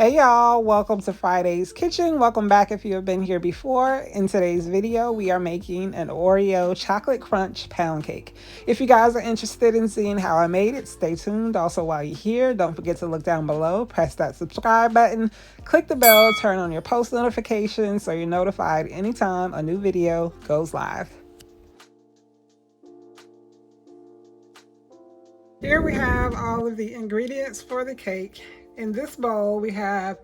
Hey y'all, welcome to Friday's Kitchen. Welcome back if you have been here before. In today's video, we are making an Oreo chocolate crunch pound cake. If you guys are interested in seeing how I made it, stay tuned. Also, while you're here, don't forget to look down below, press that subscribe button, click the bell, turn on your post notifications so you're notified anytime a new video goes live. Here we have all of the ingredients for the cake. In this bowl, we have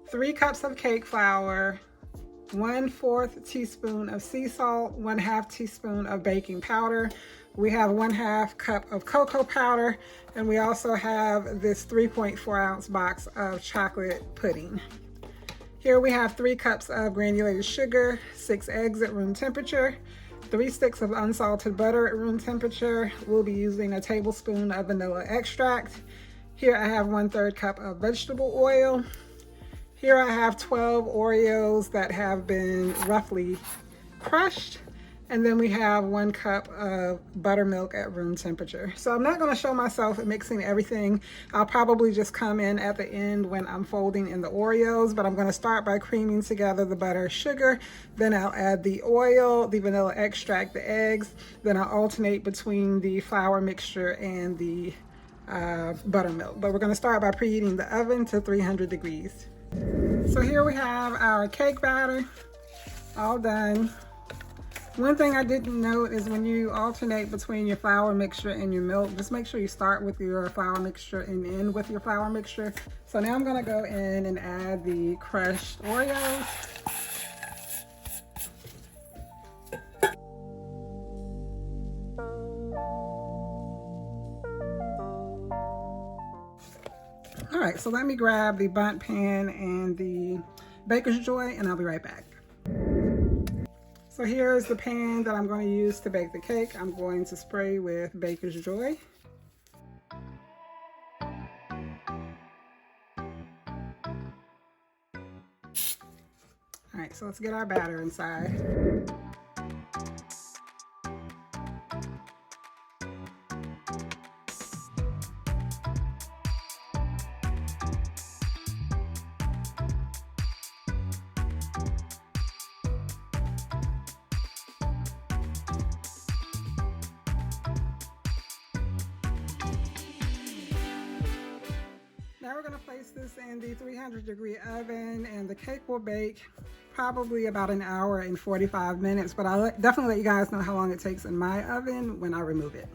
3 cups of cake flour, 1/4 teaspoon of sea salt, 1/2 teaspoon of baking powder. We have 1/2 cup of cocoa powder, and we also have this 3.4 ounce box of chocolate pudding. Here we have 3 cups of granulated sugar, 6 eggs at room temperature, 3 sticks of unsalted butter at room temperature. We'll be using a tablespoon of vanilla extract. Here I have 1/3 cup of vegetable oil. Here I have 12 Oreos that have been roughly crushed. And then we have 1 cup of buttermilk at room temperature. So I'm not gonna show myself mixing everything. I'll probably just come in at the end when I'm folding in the Oreos, but I'm gonna start by creaming together the butter, sugar, then I'll add the oil, the vanilla extract, the eggs, then I'll alternate between the flour mixture and the buttermilk. But we're gonna start by preheating the oven to 300 degrees. So here we have our cake batter, all done. One thing I didn't note is when you alternate between your flour mixture and your milk, just make sure you start with your flour mixture and end with your flour mixture. So now I'm gonna go in and add the crushed Oreos. All right, so let me grab the bundt pan and the baker's joy and I'll be right back. So here's the pan that I'm going to use to bake the cake. I'm going to spray with baker's joy. All right, so let's get our batter inside. Now we're going to place this in the 300-degree oven, and the cake will bake probably about 1 hour and 45 minutes, but I'll definitely let you guys know how long it takes in my oven when I remove it.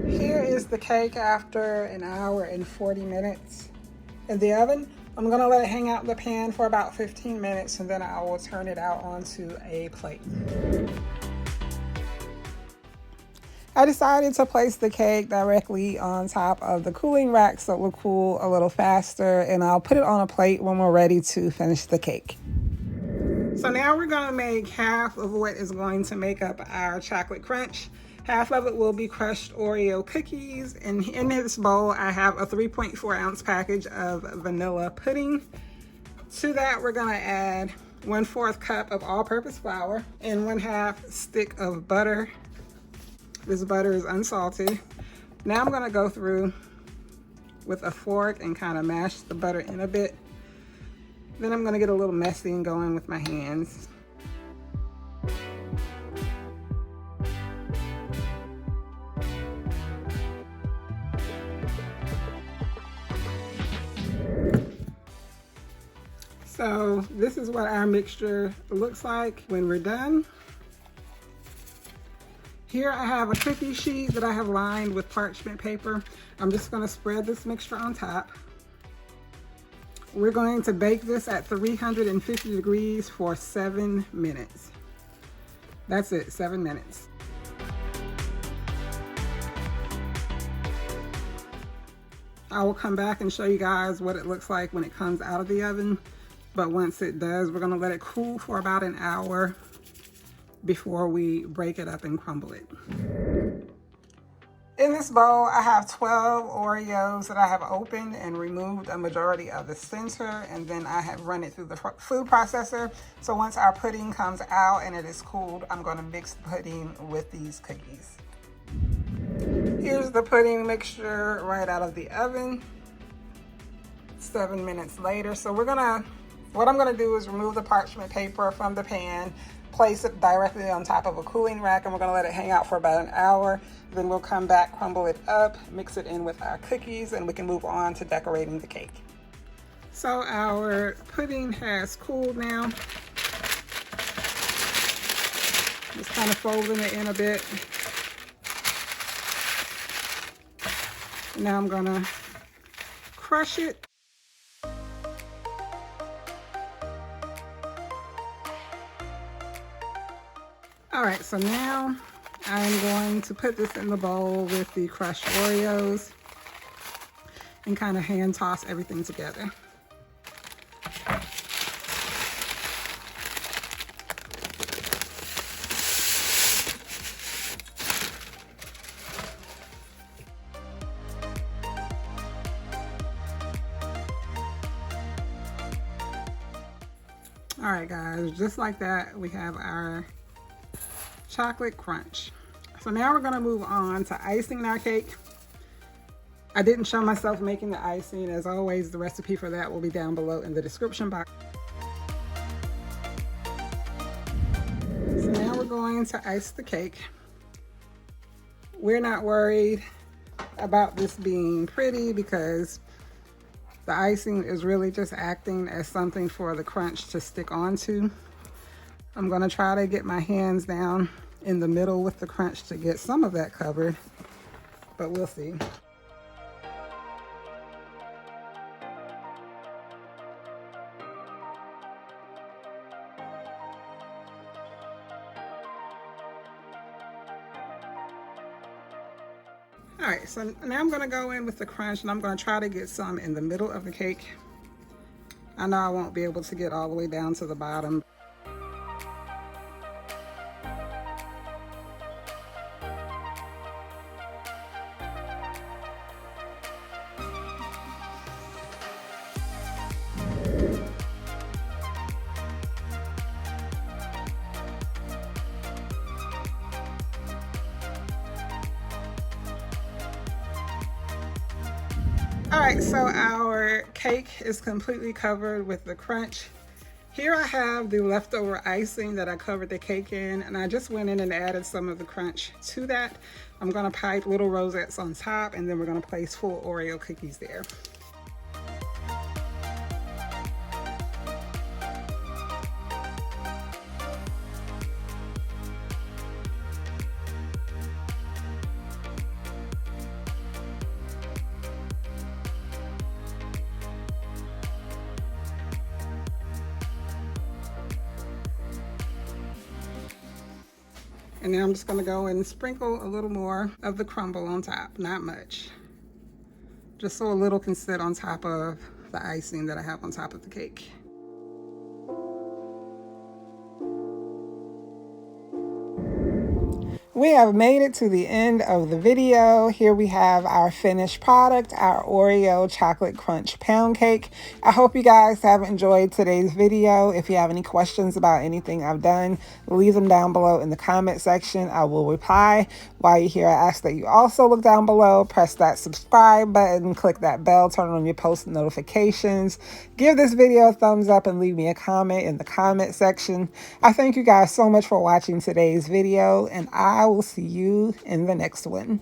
Here is the cake after 1 hour and 40 minutes in the oven. I'm going to let it hang out in the pan for about 15 minutes, and then I will turn it out onto a plate. I decided to place the cake directly on top of the cooling rack so it will cool a little faster, and I'll put it on a plate when we're ready to finish the cake. So now we're going to make half of what is going to make up our chocolate crunch. Half of it will be crushed Oreo cookies, and in this bowl I have a 3.4 ounce package of vanilla pudding. To that we're going to add 1/4 cup of all-purpose flour and 1/2 stick of butter. This butter is unsalted. Now I'm gonna go through with a fork and kind of mash the butter in a bit. Then I'm gonna get a little messy and go in with my hands. So this is what our mixture looks like when we're done. Here I have a cookie sheet that I have lined with parchment paper. I'm just going to spread this mixture on top. We're going to bake this at 350 degrees for 7 minutes. That's it, 7 minutes. I will come back and show you guys what it looks like when it comes out of the oven. But once it does, we're going to let it cool for about 1 hour before we break it up and crumble it. In this bowl, I have 12 Oreos that I have opened and removed a majority of the center, and then I have run it through the food processor. So once our pudding comes out and it is cooled, I'm going to mix the pudding with these cookies. Here's the pudding mixture right out of the oven. 7 minutes later. So what I'm gonna do is remove the parchment paper from the pan, place it directly on top of a cooling rack, and we're gonna let it hang out for about an hour. Then we'll come back, crumble it up, mix it in with our cookies, and we can move on to decorating the cake. So our pudding has cooled now. Just kind of folding it in a bit. Now I'm gonna crush it. All right, so now I'm going to put this in the bowl with the crushed Oreos and kind of hand toss everything together. All right, guys, just like that, we have our chocolate crunch. So now we're gonna move on to icing our cake. I didn't show myself making the icing. As always, the recipe for that will be down below in the description box. So now we're going to ice the cake. We're not worried about this being pretty because the icing is really just acting as something for the crunch to stick onto. I'm gonna try to get my hands down in the middle with the crunch to get some of that covered, but we'll see. All right, so now I'm gonna go in with the crunch and I'm gonna try to get some in the middle of the cake. I know I won't be able to get all the way down to the bottom. All right, so our cake is completely covered with the crunch. Here I have the leftover icing that I covered the cake in, and I just went in and added some of the crunch to that. I'm gonna pipe little rosettes on top, and then we're gonna place full Oreo cookies there. And now I'm just gonna go and sprinkle a little more of the crumble on top, not much. Just so a little can sit on top of the icing that I have on top of the cake. We have made it to the end of the video. Here we have our finished product, our Oreo chocolate crunch pound cake. I hope you guys have enjoyed today's video. If you have any questions about anything I've done, leave them down below in the comment section. I will reply. While you're here, I ask that you also look down below, press that subscribe button, click that bell, turn on your post notifications. Give this video a thumbs up and leave me a comment in the comment section. I thank you guys so much for watching today's video, and I will see you in the next one.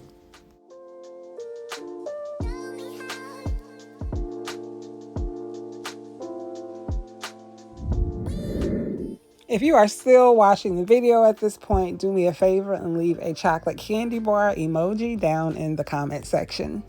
If you are still watching the video at this point, do me a favor and leave a chocolate candy bar emoji down in the comment section.